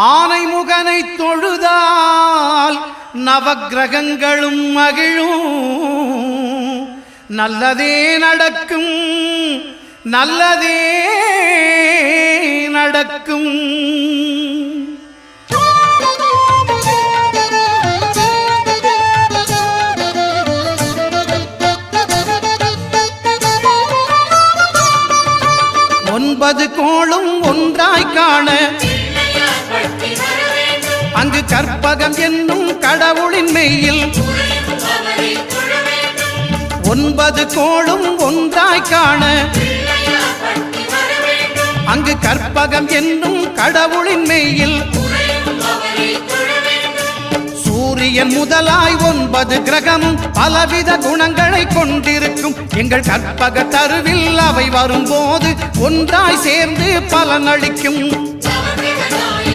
ஆனைமுகனை தொழுதால் நவக்கிரகங்களும் மகிழும். நல்லதே நடக்கும், நல்லதே நடக்கும். ஒன்பது கோளும் ஒன்றாய் காண அங்கு கற்பகம் என்னும் கடவுளின் மெய்யில் ஒன்பது கோளும் ஒன்றாய் காண அங்கு கற்பகம் என்னும் கடவுளின் மெய்யில் சூரியன் முதலாய் 9 கிரகமும் பலவித குணங்களை கொண்டிருக்கும். எங்கள் கற்பக தருவில் அவை வரும்போது ஒன்றாய் சேர்ந்து பலனளிக்கும்.